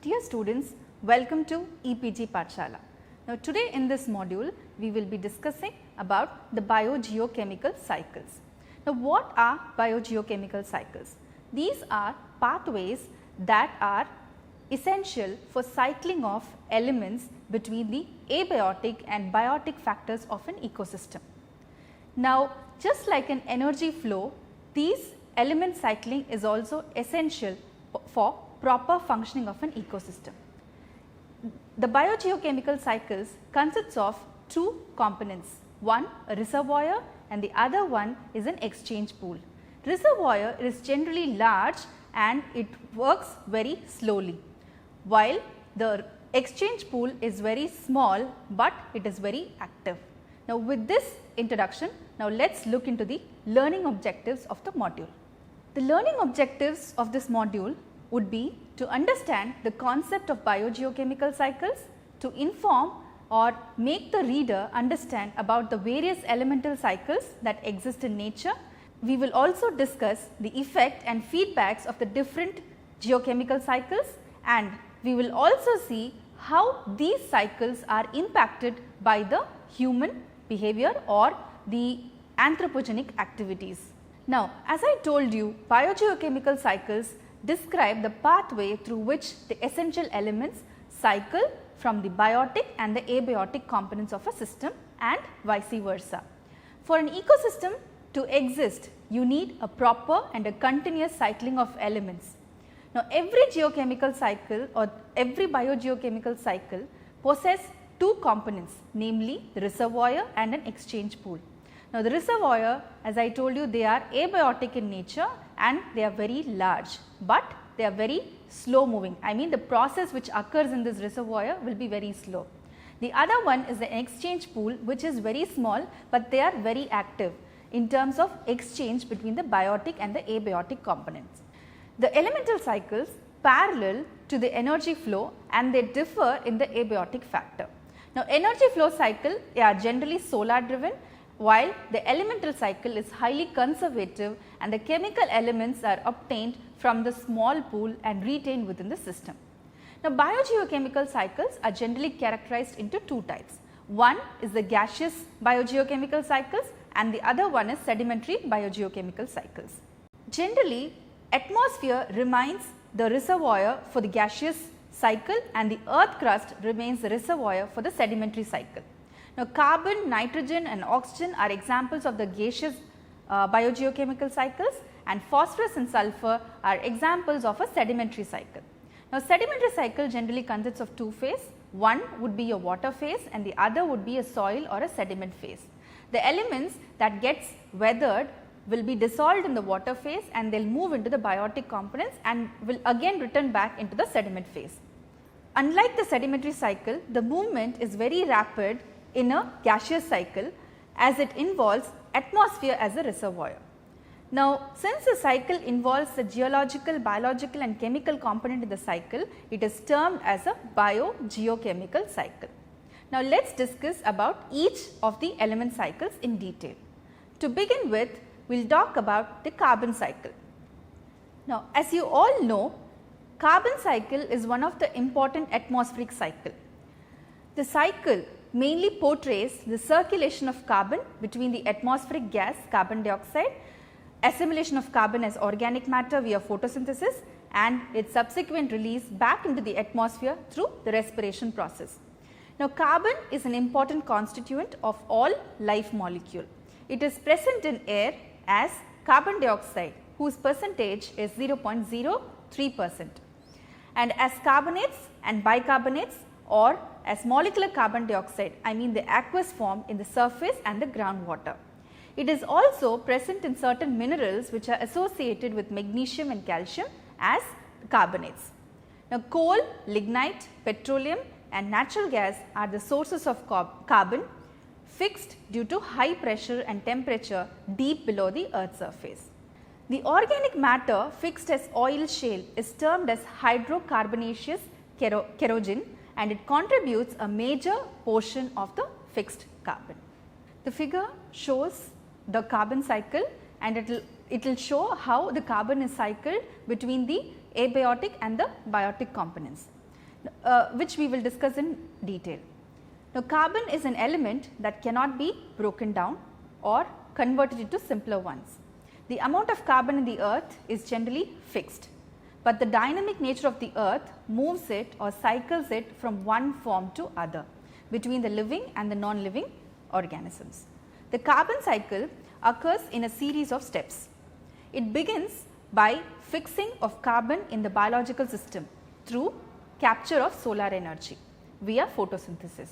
Dear students, welcome to EPG Pathshala. Now today in this module, we will be discussing about the biogeochemical cycles. Now what are biogeochemical cycles? These are pathways that are essential for cycling of elements between the abiotic and biotic factors of an ecosystem. Now just like an energy flow, these element cycling is also essential for proper functioning of an ecosystem. The biogeochemical cycles consists of two components, one a reservoir and the other one is an exchange pool. Reservoir is generally large and it works very slowly, while the exchange pool is very small but it is very active. Now with this introduction, now let us look into the learning objectives of the module. The learning objectives of this module would be to understand the concept of biogeochemical cycles, to inform or make the reader understand about the various elemental cycles that exist in nature. We will also discuss the effect and feedbacks of the different geochemical cycles, and we will also see how these cycles are impacted by the human behavior or the anthropogenic activities. Now, as I told you, biogeochemical cycles describe the pathway through which the essential elements cycle from the biotic and the abiotic components of a system and vice versa. For an ecosystem to exist, you need a proper and a continuous cycling of elements. Now, every geochemical cycle or every biogeochemical cycle possess two components, namely the reservoir and an exchange pool. Now, the reservoir, as I told you, they are abiotic in nature and they are very large, but they are very slow moving. I mean the process which occurs in this reservoir will be very slow. The other one is the exchange pool, which is very small, but they are very active in terms of exchange between the biotic and the abiotic components. The elemental cycles parallel to the energy flow and they differ in the abiotic factor. Now, energy flow cycle are generally solar driven, while the elemental cycle is highly conservative and the chemical elements are obtained from the small pool and retained within the system. Now, biogeochemical cycles are generally characterized into two types. One is the gaseous biogeochemical cycles and the other one is sedimentary biogeochemical cycles. Generally, atmosphere remains the reservoir for the gaseous cycle and the earth crust remains the reservoir for the sedimentary cycle. Now, carbon, nitrogen and oxygen are examples of the gaseous biogeochemical cycles, and phosphorus and sulphur are examples of a sedimentary cycle. Now, sedimentary cycle generally consists of two phases. One would be a water phase and the other would be a soil or a sediment phase. The elements that gets weathered will be dissolved in the water phase and they will move into the biotic components and will again return back into the sediment phase. Unlike the sedimentary cycle, the movement is very rapid in a gaseous cycle as it involves atmosphere as a reservoir. Now, since the cycle involves the geological, biological and chemical component in the cycle, it is termed as a biogeochemical cycle. Now, let us discuss about each of the element cycles in detail. To begin with, we will talk about the carbon cycle. Now, as you all know, carbon cycle is one of the important atmospheric cycle. The cycle mainly portrays the circulation of carbon between the atmospheric gas carbon dioxide, assimilation of carbon as organic matter via photosynthesis and its subsequent release back into the atmosphere through the respiration process. Now, carbon is an important constituent of all life molecule. It is present in air as carbon dioxide, whose percentage is 0.03%, and as carbonates and bicarbonates or as molecular carbon dioxide, I mean the aqueous form in the surface and the groundwater. It is also present in certain minerals which are associated with magnesium and calcium as carbonates. Now, coal, lignite, petroleum and natural gas are the sources of carbon fixed due to high pressure and temperature deep below the earth's surface. The organic matter fixed as oil shale is termed as hydrocarbonaceous kerogen and it contributes a major portion of the fixed carbon. The figure shows the carbon cycle and it will show how the carbon is cycled between the abiotic and the biotic components. which we will discuss in detail. Now, carbon is an element that cannot be broken down or converted into simpler ones. The amount of carbon in the earth is generally fixed, but the dynamic nature of the earth moves it or cycles it from one form to other between the living and the non-living organisms. The carbon cycle occurs in a series of steps. It begins by fixing of carbon in the biological system through capture of solar energy via photosynthesis.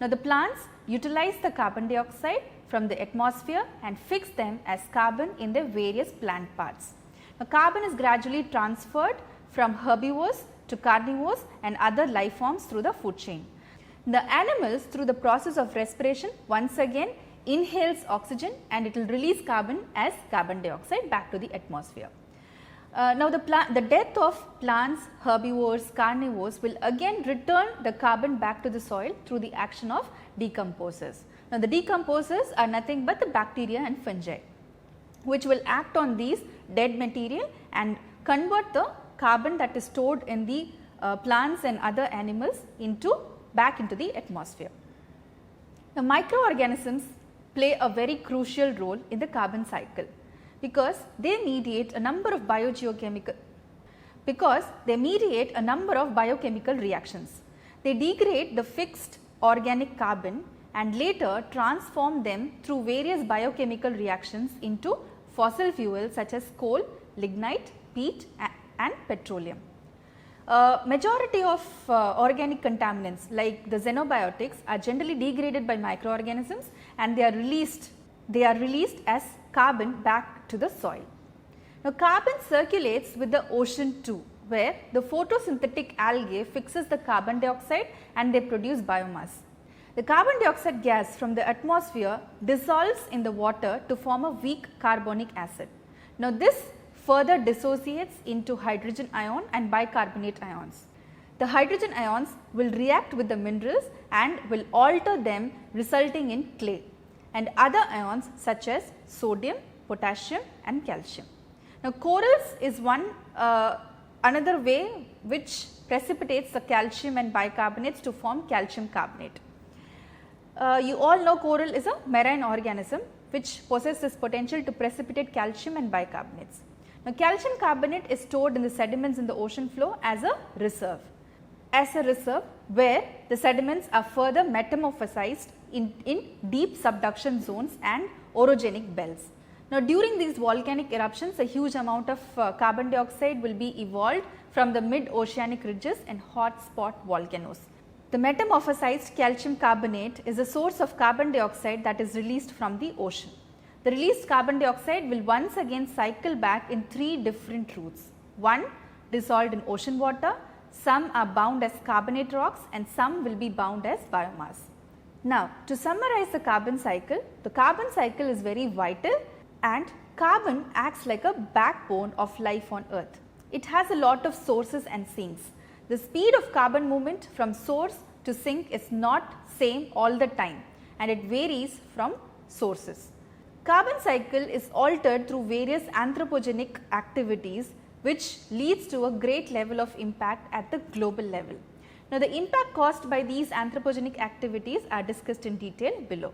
Now, the plants utilize the carbon dioxide from the atmosphere and fix them as carbon in their various plant parts. Now, carbon is gradually transferred from herbivores to carnivores and other life forms through the food chain. The animals, through the process of respiration, once again inhales oxygen and it will release carbon as carbon dioxide back to the atmosphere. Now, the death of plants, herbivores, carnivores will again return the carbon back to the soil through the action of decomposers. Now, the decomposers are nothing but the bacteria and fungi, which will act on these dead material and convert the carbon that is stored in the plants and other animals back into the atmosphere. Now, microorganisms play a very crucial role in the carbon cycle because they mediate a number of biogeochemical reactions. They degrade the fixed organic carbon and later transform them through various biochemical reactions into fossil fuels such as coal, lignite, peat and petroleum. Majority of organic contaminants like the xenobiotics are generally degraded by microorganisms and they are released as carbon back to the soil. Now, carbon circulates with the ocean too, where the photosynthetic algae fixes the carbon dioxide and they produce biomass. The carbon dioxide gas from the atmosphere dissolves in the water to form a weak carbonic acid. Now, this further dissociates into hydrogen ion and bicarbonate ions. The hydrogen ions will react with the minerals and will alter them, resulting in clay and other ions such as sodium, potassium and calcium. Now, corals is another way which precipitates the calcium and bicarbonates to form calcium carbonate. You all know coral is a marine organism which possesses this potential to precipitate calcium and bicarbonates. Now, calcium carbonate is stored in the sediments in the ocean floor as a reserve where the sediments are further metamorphosized in deep subduction zones and orogenic belts. Now, during these volcanic eruptions, a huge amount of carbon dioxide will be evolved from the mid-oceanic ridges and hot spot volcanoes. The metamorphosized calcium carbonate is a source of carbon dioxide that is released from the ocean. The released carbon dioxide will once again cycle back in 3 different routes. One dissolved in ocean water, some are bound as carbonate rocks and some will be bound as biomass. Now, to summarize the carbon cycle is very vital and carbon acts like a backbone of life on earth. It has a lot of sources and sinks. The speed of carbon movement from source to sink is not same all the time and it varies from sources. Carbon cycle is altered through various anthropogenic activities which leads to a great level of impact at the global level. Now, the impact caused by these anthropogenic activities are discussed in detail below.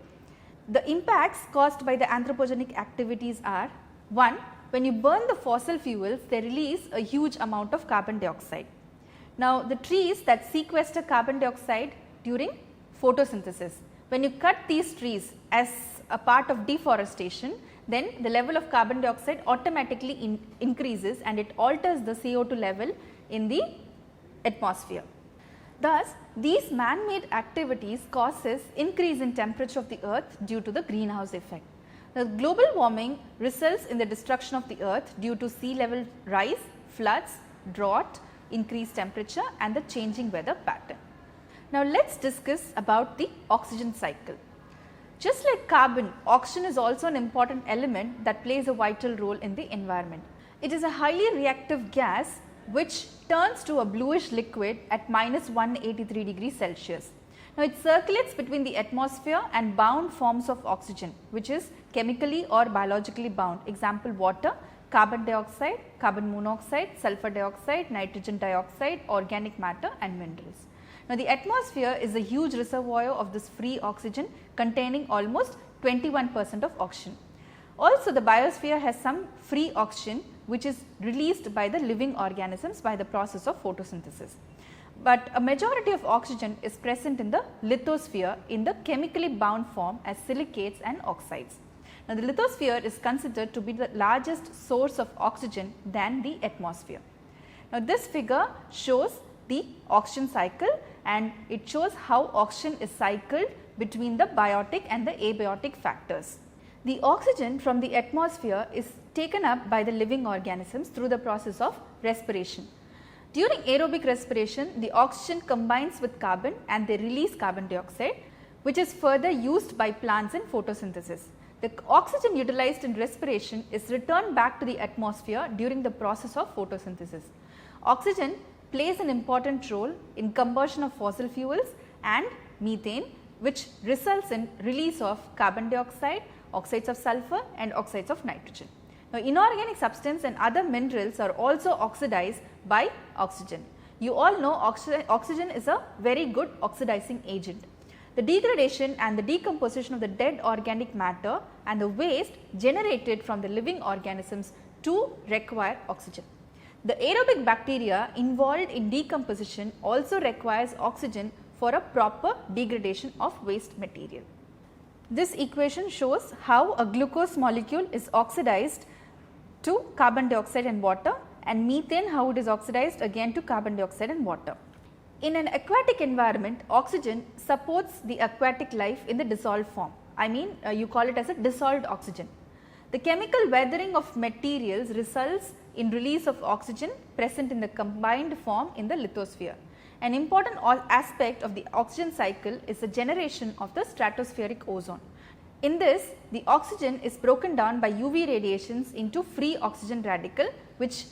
The impacts caused by the anthropogenic activities are: 1. When you burn the fossil fuels, they release a huge amount of carbon dioxide. Now, the trees that sequester carbon dioxide during photosynthesis, when you cut these trees as a part of deforestation, then the level of carbon dioxide automatically increases and it alters the CO2 level in the atmosphere. Thus, these man-made activities causes increase in temperature of the earth due to the greenhouse effect. The global warming results in the destruction of the earth due to sea level rise, floods, drought, increased temperature and the changing weather pattern. Now, let us discuss about the oxygen cycle. Just like carbon, oxygen is also an important element that plays a vital role in the environment. It is a highly reactive gas which turns to a bluish liquid at -183 degrees Celsius. Now, it circulates between the atmosphere and bound forms of oxygen, which is chemically or biologically bound, example water, carbon dioxide, carbon monoxide, sulfur dioxide, nitrogen dioxide, organic matter and minerals. Now, the atmosphere is a huge reservoir of this free oxygen containing almost 21% of oxygen. Also, the biosphere has some free oxygen which is released by the living organisms by the process of photosynthesis. But a majority of oxygen is present in the lithosphere in the chemically bound form as silicates and oxides. Now, the lithosphere is considered to be the largest source of oxygen than the atmosphere. Now, this figure shows the oxygen cycle and it shows how oxygen is cycled between the biotic and the abiotic factors. The oxygen from the atmosphere is taken up by the living organisms through the process of respiration. During aerobic respiration, the oxygen combines with carbon and they release carbon dioxide, which is further used by plants in photosynthesis. The oxygen utilized in respiration is returned back to the atmosphere during the process of photosynthesis. Oxygen plays an important role in combustion of fossil fuels and methane, which results in release of carbon dioxide, oxides of sulphur and oxides of nitrogen. Now, inorganic substance and other minerals are also oxidized by oxygen. You all know oxygen is a very good oxidizing agent. The degradation and the decomposition of the dead organic matter and the waste generated from the living organisms too require oxygen. The aerobic bacteria involved in decomposition also requires oxygen for a proper degradation of waste material. This equation shows how a glucose molecule is oxidized to carbon dioxide and water, and methane how it is oxidized again to carbon dioxide and water. In an aquatic environment, oxygen supports the aquatic life in the dissolved form. You call it as a dissolved oxygen. The chemical weathering of materials results in release of oxygen present in the combined form in the lithosphere. An important aspect of the oxygen cycle is the generation of the stratospheric ozone. In this, the oxygen is broken down by UV radiations into free oxygen radical, which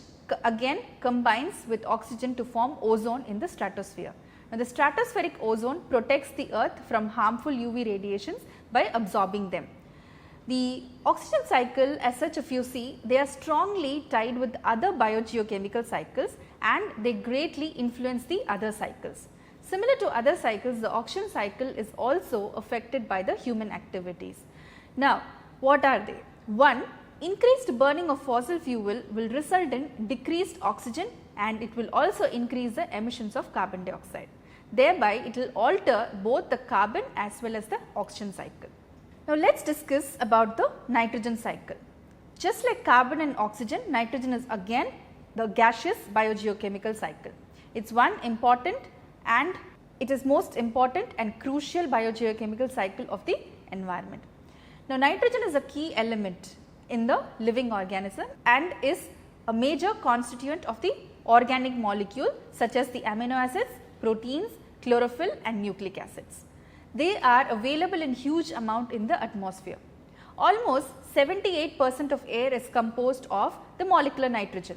again combines with oxygen to form ozone in the stratosphere. Now, the stratospheric ozone protects the earth from harmful UV radiations by absorbing them. The oxygen cycle, as such, if you see, they are strongly tied with other biogeochemical cycles and they greatly influence the other cycles. Similar to other cycles, the oxygen cycle is also affected by the human activities. Now, what are they? One, increased burning of fossil fuel will result in decreased oxygen and it will also increase the emissions of carbon dioxide. Thereby, it will alter both the carbon as well as the oxygen cycle. Now, let us discuss about the nitrogen cycle. Just like carbon and oxygen, nitrogen is again the gaseous biogeochemical cycle. It is one important and it is most important and crucial biogeochemical cycle of the environment. Now, nitrogen is a key element in the living organism and is a major constituent of the organic molecule such as the amino acids, proteins, chlorophyll and nucleic acids. They are available in huge amount in the atmosphere. Almost 78% of air is composed of the molecular nitrogen.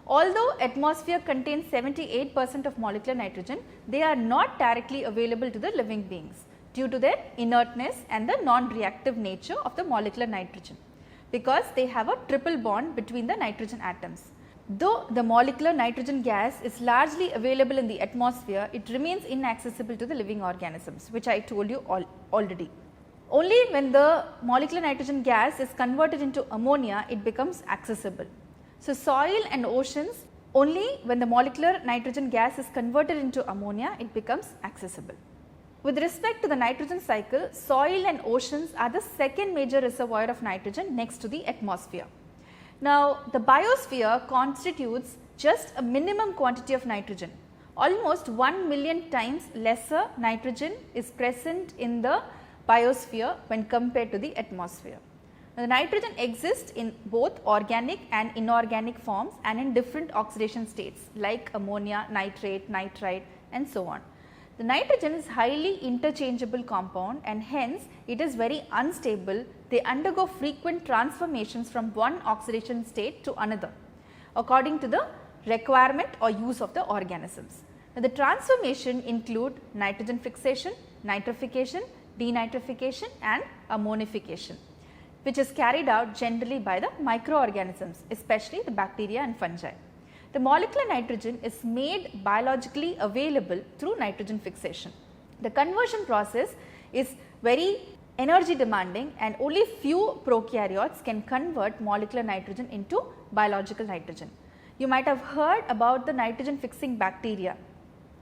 Although atmosphere contains 78% of molecular nitrogen, they are not directly available to the living beings due to their inertness and the non-reactive nature of the molecular nitrogen, because they have a triple bond between the nitrogen atoms. Though the molecular nitrogen gas is largely available in the atmosphere, it remains inaccessible to the living organisms, which I told you already. Only when the molecular nitrogen gas is converted into ammonia, it becomes accessible. So, soil and oceans, only when the molecular nitrogen gas is converted into ammonia, it becomes accessible. With respect to the nitrogen cycle, soil and oceans are the second major reservoir of nitrogen next to the atmosphere. Now, the biosphere constitutes just a minimum quantity of nitrogen. Almost 1 million times lesser nitrogen is present in the biosphere when compared to the atmosphere. Now, the nitrogen exists in both organic and inorganic forms and in different oxidation states like ammonia, nitrate, nitrite and so on. The nitrogen is highly interchangeable compound and hence it is very unstable. They undergo frequent transformations from one oxidation state to another according to the requirement or use of the organisms. Now, the transformation include nitrogen fixation, nitrification, denitrification and ammonification. which is carried out generally by the microorganisms, especially the bacteria and fungi. The molecular nitrogen is made biologically available through nitrogen fixation. The conversion process is very energy demanding and only few prokaryotes can convert molecular nitrogen into biological nitrogen. You might have heard about the nitrogen fixing bacteria,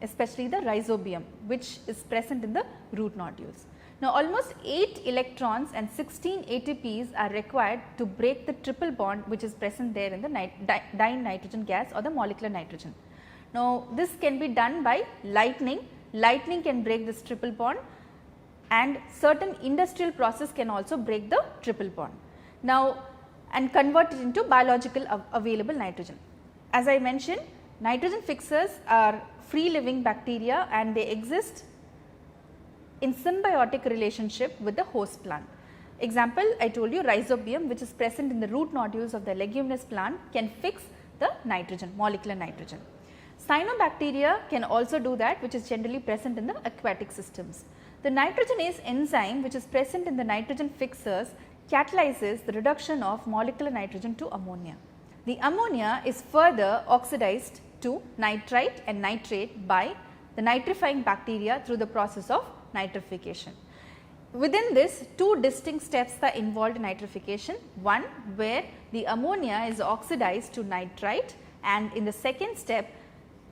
especially the rhizobium, which is present in the root nodules. Now, almost 8 electrons and 16 ATPs are required to break the triple bond which is present there in the dying nitrogen gas or the molecular nitrogen. Now, this can be done by lightning. Lightning can break this triple bond, and certain industrial process can also break the triple bond. Now, and convert it into biological available nitrogen. As I mentioned, nitrogen fixers are free living bacteria and they exist in symbiotic relationship with the host plant. Example, I told you rhizobium, which is present in the root nodules of the leguminous plant, can fix the nitrogen, molecular nitrogen. Cyanobacteria can also do that, which is generally present in the aquatic systems. The nitrogenase enzyme, which is present in the nitrogen fixers, catalyzes the reduction of molecular nitrogen to ammonia. The ammonia is further oxidized to nitrite and nitrate by the nitrifying bacteria through the process of nitrification. Within this, two distinct steps are involved in nitrification. One where the ammonia is oxidized to nitrite, and in the second step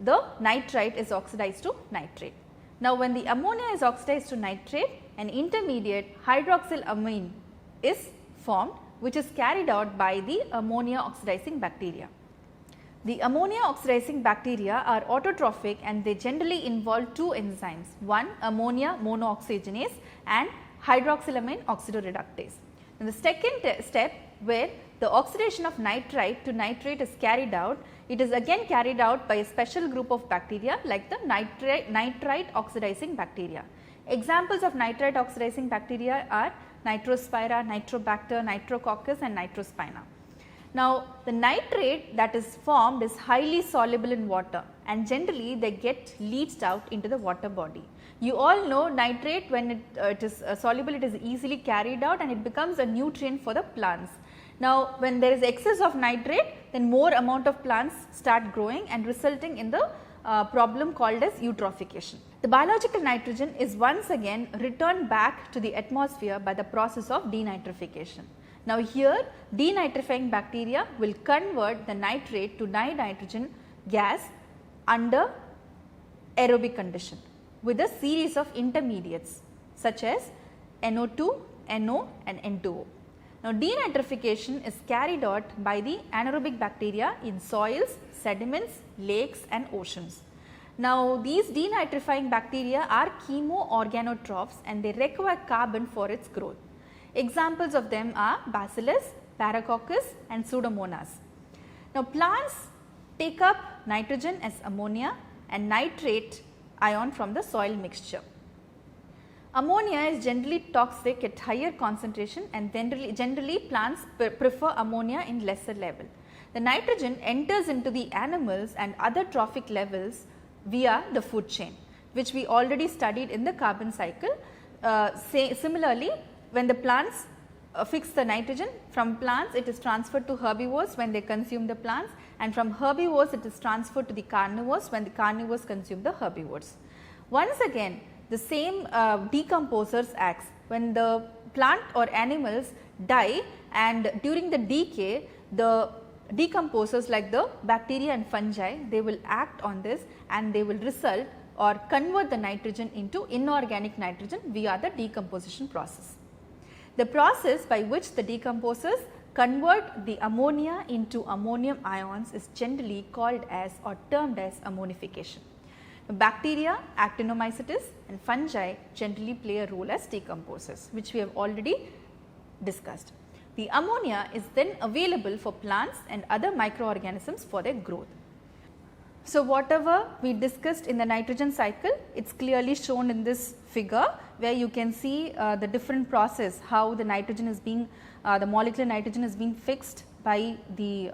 the nitrite is oxidized to nitrate. Now, when the ammonia is oxidized to nitrate, an intermediate hydroxylamine is formed, which is carried out by the ammonia oxidizing bacteria. The ammonia oxidizing bacteria are autotrophic and they generally involve two enzymes, one ammonia monooxygenase and hydroxylamine oxidoreductase. In the second step, where the oxidation of nitrite to nitrate is carried out, it is again carried out by a special group of bacteria like the nitrite oxidizing bacteria. Examples of nitrite oxidizing bacteria are Nitrospira, Nitrobacter, Nitrococcus and Nitrospina. Now, the nitrate that is formed is highly soluble in water and generally they get leached out into the water body. You all know nitrate, when it is soluble, it is easily carried out and it becomes a nutrient for the plants. Now, when there is excess of nitrate, then more amount of plants start growing and resulting in the problem called as eutrophication. The biological nitrogen is once again returned back to the atmosphere by the process of denitrification. Now, here denitrifying bacteria will convert the nitrate to dinitrogen gas under aerobic condition with a series of intermediates such as NO2, NO and N2O. Now, denitrification is carried out by the anaerobic bacteria in soils, sediments, lakes and oceans. Now, these denitrifying bacteria are chemoorganotrophs and they require carbon for its growth. Examples of them are Bacillus, Paracoccus and Pseudomonas. Now, plants take up nitrogen as ammonia and nitrate ion from the soil mixture. Ammonia is generally toxic at higher concentration and generally plants prefer ammonia in lesser level. The nitrogen enters into the animals and other trophic levels via the food chain, which we already studied in the carbon cycle. Similarly, when the plants fix the nitrogen, from plants it is transferred to herbivores when they consume the plants, and from herbivores it is transferred to the carnivores when the carnivores consume the herbivores. Once again, the same decomposers acts when the plant or animals die, and during the decay the decomposers like the bacteria and fungi, they will act on this and they will result or convert the nitrogen into inorganic nitrogen via the decomposition process. The process by which the decomposers convert the ammonia into ammonium ions is generally called as or termed as ammonification. Bacteria, actinomycetes and fungi generally play a role as decomposers, which we have already discussed. The ammonia is then available for plants and other microorganisms for their growth. So, whatever we discussed in the nitrogen cycle, it is clearly shown in this figure, where you can see the different process, how the nitrogen is being, the molecular nitrogen is being fixed by the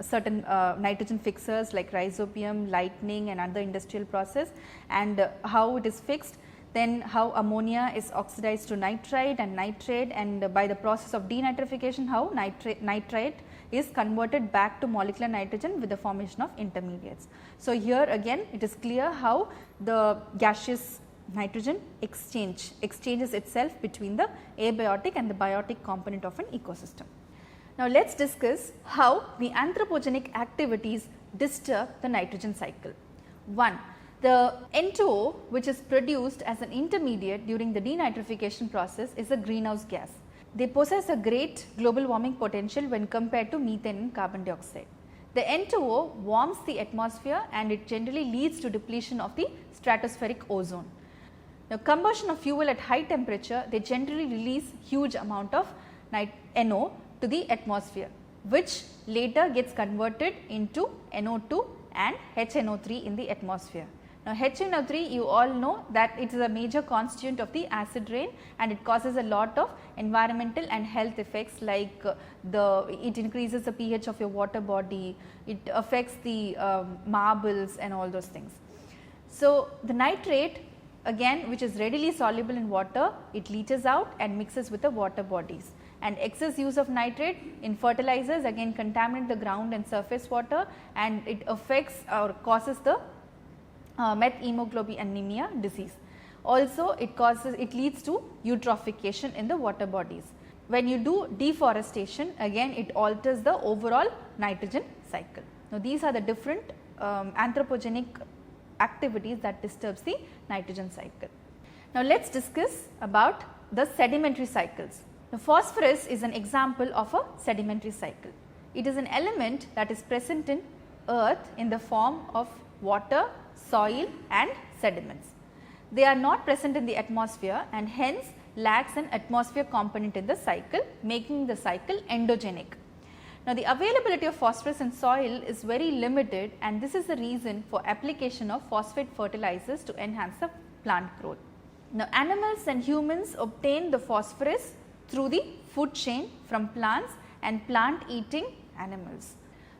certain nitrogen fixers like rhizobium, lightning and other industrial process, and how it is fixed. then how ammonia is oxidized to nitrite and nitrate, and by the process of denitrification how nitrite is converted back to molecular nitrogen with the formation of intermediates. So, here again it is clear how the gaseous nitrogen exchanges itself between the abiotic and the biotic component of an ecosystem. Now, let us discuss how the anthropogenic activities disturb the nitrogen cycle. 1. The N2O, which is produced as an intermediate during the denitrification process, is a greenhouse gas. They possess a great global warming potential when compared to methane and carbon dioxide. The N2O warms the atmosphere and it generally leads to depletion of the stratospheric ozone. Now, combustion of fuel at high temperature, they generally release huge amount of NO to the atmosphere, which later gets converted into NO2 and HNO3 in the atmosphere. Now, HNO3, you all know that it is a major constituent of the acid rain and it causes a lot of environmental and health effects, like it increases the pH of your water body, it affects the marbles and all those things. So, the nitrate again, which is readily soluble in water, it leaches out and mixes with the water bodies, and excess use of nitrate in fertilizers again contaminate the ground and surface water, and it affects or causes the methemoglobin anemia disease. Also, it leads to eutrophication in the water bodies. When you do deforestation, again it alters the overall nitrogen cycle. Now, these are the different anthropogenic activities that disturbs the nitrogen cycle. Now, let us discuss about the sedimentary cycles. The phosphorus is an example of a sedimentary cycle. It is an element that is present in earth in the form of water, soil and sediments. They are not present in the atmosphere and hence lacks an atmosphere component in the cycle, making the cycle endogenic. Now, the availability of phosphorus in soil is very limited, and this is the reason for application of phosphate fertilizers to enhance the plant growth. Now, animals and humans obtain the phosphorus through the food chain from plants and plant eating animals.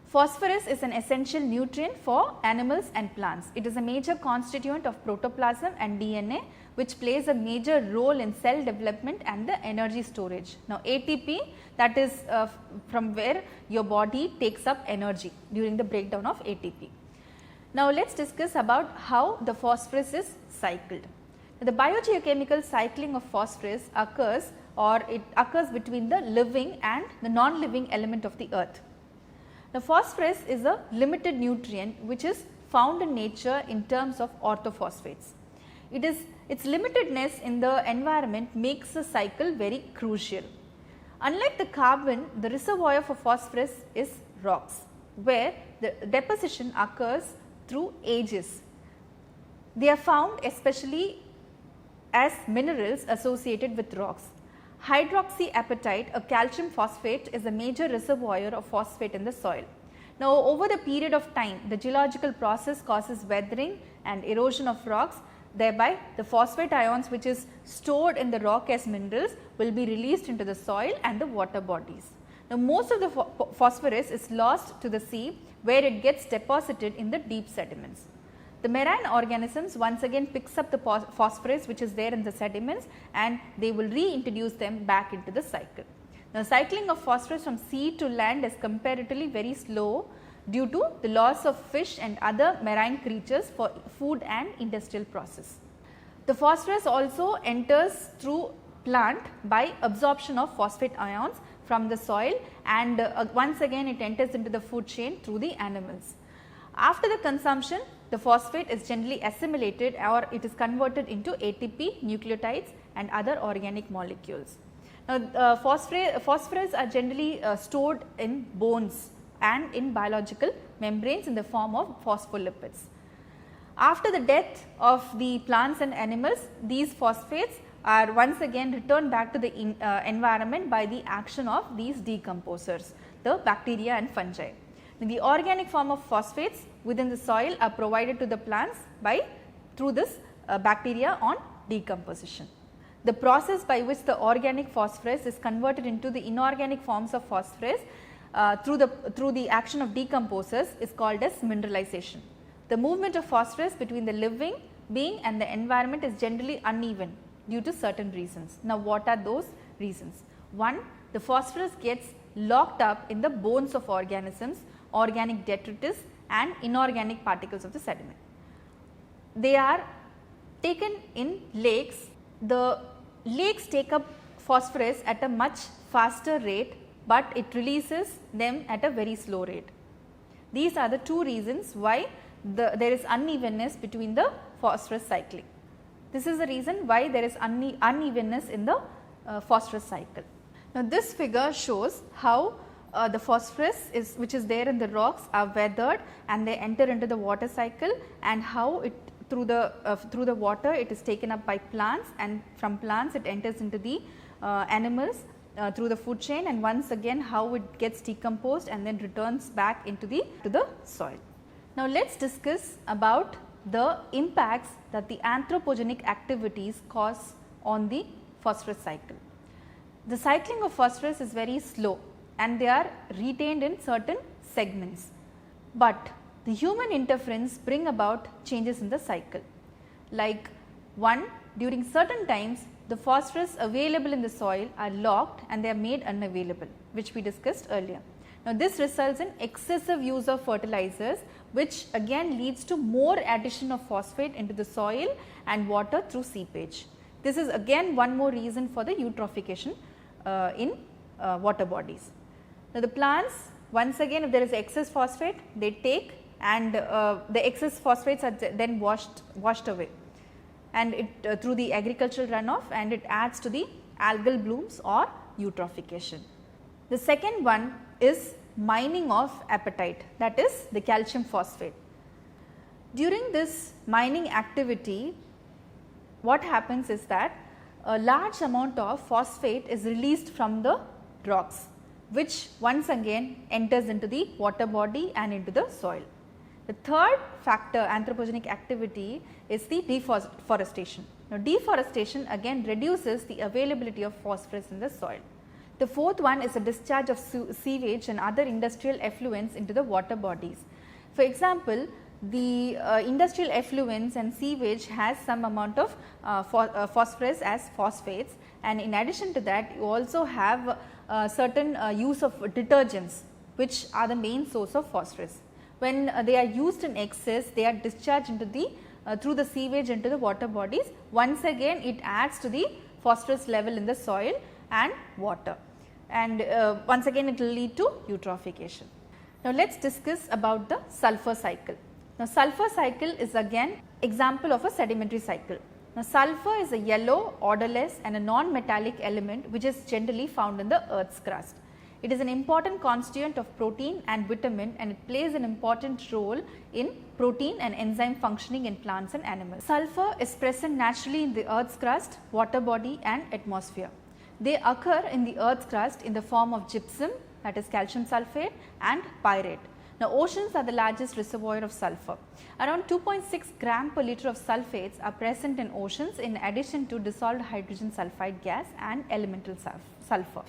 Phosphorus is an essential nutrient for animals and plants. It is a major constituent of protoplasm and DNA, which plays a major role in cell development and the energy storage. Now, ATP, that is from where your body takes up energy during the breakdown of ATP. Now, let us discuss about how the phosphorus is cycled. The biogeochemical cycling of phosphorus occurs between the living and the non-living element of the earth. The phosphorus is a limited nutrient which is found in nature in terms of orthophosphates. Its limitedness in the environment makes the cycle very crucial. Unlike the carbon, the reservoir for phosphorus is rocks, where the deposition occurs through ages. They are found especially as minerals associated with rocks. Hydroxyapatite, a calcium phosphate, is a major reservoir of phosphate in the soil. Now, over the period of time, the geological process causes weathering and erosion of rocks, thereby the phosphate ions which is stored in the rock as minerals will be released into the soil and the water bodies. Now, most of the phosphorus is lost to the sea, where it gets deposited in the deep sediments. The marine organisms once again picks up the phosphorus which is there in the sediments, and they will reintroduce them back into the cycle. Now, cycling of phosphorus from sea to land is comparatively very slow due to the loss of fish and other marine creatures for food and industrial process. The phosphorus also enters through plant by absorption of phosphate ions from the soil, and once again it enters into the food chain through the animals. After the consumption, the phosphate is generally assimilated or it is converted into ATP, nucleotides and other organic molecules. Now, phosphorus are generally stored in bones and in biological membranes in the form of phospholipids. After the death of the plants and animals, these phosphates are once again returned back to the environment by the action of these decomposers, the bacteria and fungi. The organic form of phosphates within the soil are provided to the plants through this bacteria on decomposition. The process by which the organic phosphorus is converted into the inorganic forms of phosphorus through the action of decomposers is called as mineralization. The movement of phosphorus between the living being and the environment is generally uneven due to certain reasons. Now, what are those reasons? One, the phosphorus gets locked up in the bones of organisms, organic detritus and inorganic particles of the sediment. They are taken in lakes. The lakes take up phosphorus at a much faster rate, but it releases them at a very slow rate. These are the two reasons why there is unevenness between the phosphorus cycling. This is the reason why there is unevenness in the phosphorus cycle. Now, this figure shows how the phosphorus which is there in the rocks are weathered and they enter into the water cycle, and how it through the water it is taken up by plants, and from plants it enters into the animals through the food chain, and once again how it gets decomposed and then returns back into the soil. Now, let us discuss about the impacts that the anthropogenic activities cause on the phosphorus cycle. The cycling of phosphorus is very slow and they are retained in certain segments, but the human interference bring about changes in the cycle. Like one, during certain times the phosphorus available in the soil are locked and they are made unavailable, which we discussed earlier. Now, this results in excessive use of fertilizers, which again leads to more addition of phosphate into the soil and water through seepage. This is again one more reason for the eutrophication in water bodies. Now, the plants, once again if there is excess phosphate, they take, and the excess phosphates are then washed away, and it through the agricultural runoff, and it adds to the algal blooms or eutrophication. The second one is mining of apatite, that is the calcium phosphate. During this mining activity, what happens is that a large amount of phosphate is released from the rocks, which once again enters into the water body and into the soil. The third factor, anthropogenic activity, is the deforestation. Now, deforestation again reduces the availability of phosphorus in the soil. The fourth one is a discharge of sewage and other industrial effluents into the water bodies. For example, the industrial effluents and sewage has some amount of phosphorus as phosphates, and in addition to that you also have certain use of detergents, which are the main source of phosphorus. When they are used in excess, they are discharged into the through the sewage into the water bodies. Once again it adds to the phosphorus level in the soil and water, and once again it will lead to eutrophication. Now, let us discuss about the sulphur cycle. Now, sulphur cycle is again example of a sedimentary cycle. Now, sulphur is a yellow, odorless and a non-metallic element which is generally found in the earth's crust. It is an important constituent of protein and vitamin, and it plays an important role in protein and enzyme functioning in plants and animals. Sulphur is present naturally in the earth's crust, water body and atmosphere. They occur in the earth's crust in the form of gypsum, that is calcium sulphate, and pyrite. Now, oceans are the largest reservoir of sulphur. Around 2.6 gram per liter of sulphates are present in oceans, in addition to dissolved hydrogen sulphide gas and elemental sulphur.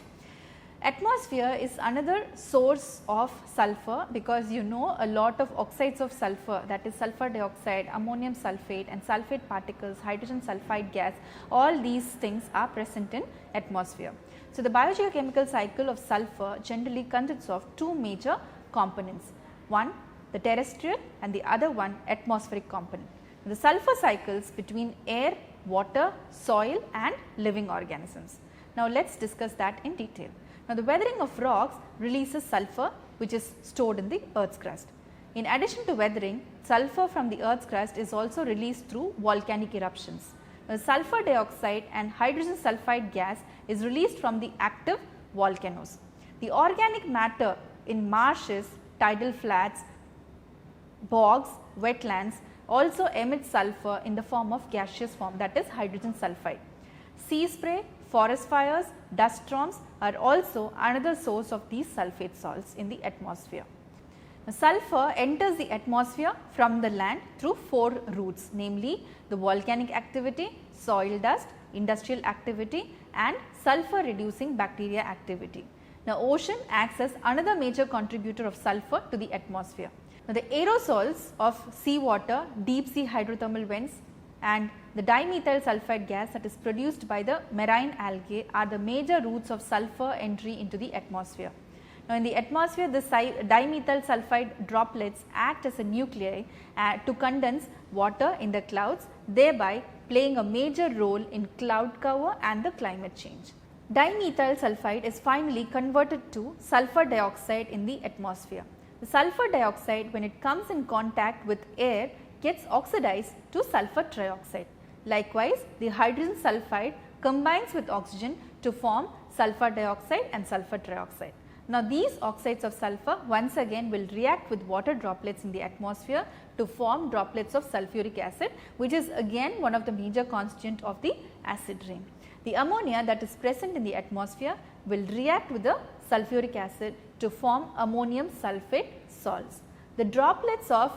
Atmosphere is another source of sulphur, because you know a lot of oxides of sulphur, that is sulphur dioxide, ammonium sulphate and sulphate particles, hydrogen sulphide gas, all these things are present in atmosphere. So, the biogeochemical cycle of sulphur generally consists of two major components, one the terrestrial and the other one atmospheric component. The sulphur cycles between air, water, soil and living organisms. Now, let us discuss that in detail. Now, the weathering of rocks releases sulphur, which is stored in the earth's crust. In addition to weathering, sulphur from the earth's crust is also released through volcanic eruptions. Now, sulphur dioxide and hydrogen sulphide gas is released from the active volcanoes. The organic matter in marshes, tidal flats, bogs, wetlands also emits sulphur in the form of gaseous form, that is hydrogen sulphide. Sea spray, forest fires, dust storms are also another source of these sulphate salts in the atmosphere. Now, sulphur enters the atmosphere from the land through four routes, namely the volcanic activity, soil dust, industrial activity and sulphur reducing bacteria activity. Now, ocean acts as another major contributor of sulphur to the atmosphere. Now, the aerosols of seawater, deep sea hydrothermal vents and the dimethyl sulfide gas that is produced by the marine algae are the major routes of sulfur entry into the atmosphere. Now, in the atmosphere, the dimethyl sulfide droplets act as a nuclei to condense water in the clouds, thereby playing a major role in cloud cover and the climate change. Dimethyl sulfide is finally converted to sulfur dioxide in the atmosphere. The sulfur dioxide, when it comes in contact with air, gets oxidized to sulfur trioxide. Likewise, the hydrogen sulfide combines with oxygen to form sulfur dioxide and sulfur trioxide. Now, these oxides of sulfur once again will react with water droplets in the atmosphere to form droplets of sulfuric acid, which is again one of the major constituent of the acid rain. The ammonia that is present in the atmosphere will react with the sulfuric acid to form ammonium sulfate salts. The droplets of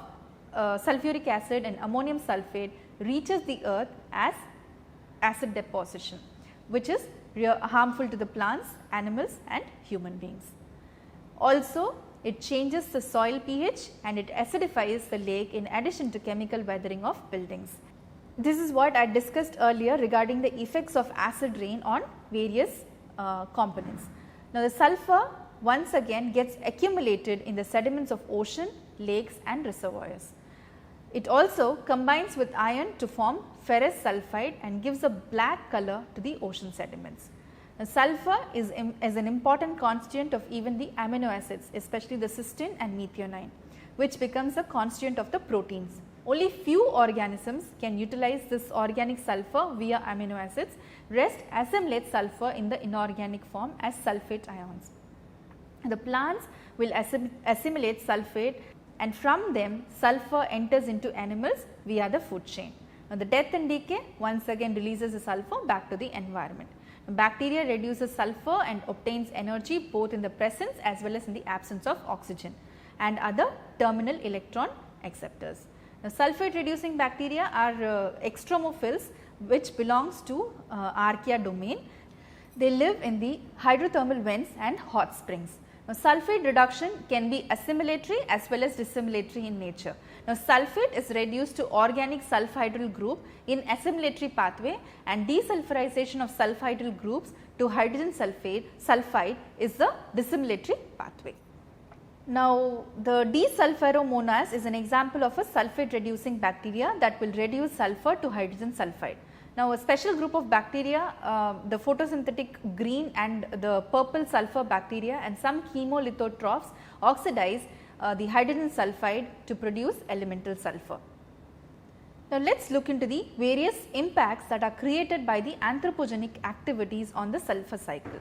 sulfuric acid and ammonium sulfate reaches the earth as acid deposition, which is harmful to the plants, animals and human beings. Also, it changes the soil pH and it acidifies the lake in addition to chemical weathering of buildings. This is what I discussed earlier regarding the effects of acid rain on various components. Now, the sulfur once again gets accumulated in the sediments of ocean, lakes and reservoirs. It also combines with iron to form ferrous sulfide and gives a black color to the ocean sediments. Now, sulfur is an important constituent of even the amino acids, especially the cysteine and methionine, which becomes a constituent of the proteins. Only few organisms can utilize this organic sulfur via amino acids, rest assimilate sulfur in the inorganic form as sulfate ions. The plants will assimilate sulfate and from them sulfur enters into animals via the food chain. Now, the death and decay once again releases the sulfur back to the environment. Bacteria reduces sulfur and obtains energy both in the presence as well as in the absence of oxygen and other terminal electron acceptors. Now, sulfate reducing bacteria are extremophils, which belongs to Archaea domain. They live in the hydrothermal vents and hot springs. Now, sulfate reduction can be assimilatory as well as dissimilatory in nature. Now, sulfate is reduced to organic sulfhydryl group in assimilatory pathway and desulfurization of sulfhydryl groups to hydrogen sulfide is the dissimilatory pathway. Now, the desulfuromonas is an example of a sulfate reducing bacteria that will reduce sulfur to hydrogen sulfide. Now, a special group of bacteria, the photosynthetic green and the purple sulfur bacteria and some chemolithotrophs oxidize the hydrogen sulfide to produce elemental sulfur. Now, let us look into the various impacts that are created by the anthropogenic activities on the sulfur cycle.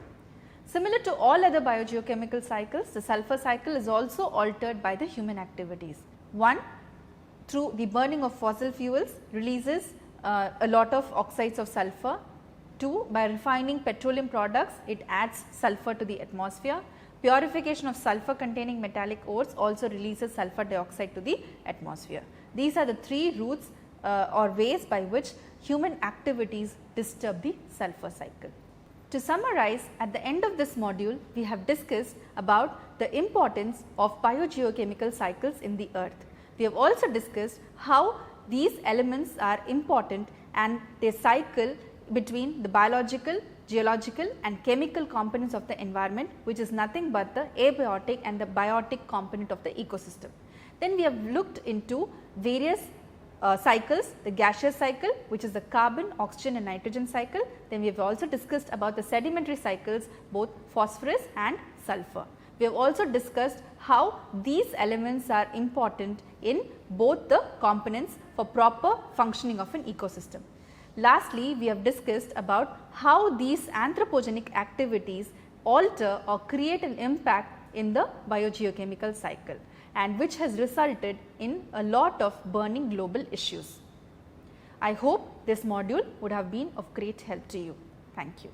Similar to all other biogeochemical cycles, the sulfur cycle is also altered by the human activities. One, through the burning of fossil fuels releases a lot of oxides of sulfur. 2, by refining petroleum products, it adds sulfur to the atmosphere. Purification of sulfur containing metallic ores also releases sulfur dioxide to the atmosphere. These are the 3 routes or ways by which human activities disturb the sulfur cycle. To summarize, at the end of this module, we have discussed about the importance of biogeochemical cycles in the earth. We have also discussed how these elements are important and they cycle between the biological, geological and chemical components of the environment, which is nothing but the abiotic and the biotic component of the ecosystem. Then we have looked into various cycles, the gaseous cycle, which is the carbon, oxygen and nitrogen cycle. Then we have also discussed about the sedimentary cycles, both phosphorus and sulfur. We have also discussed how these elements are important in both the components for proper functioning of an ecosystem. Lastly, we have discussed about how these anthropogenic activities alter or create an impact in the biogeochemical cycle, and which has resulted in a lot of burning global issues. I hope this module would have been of great help to you. Thank you.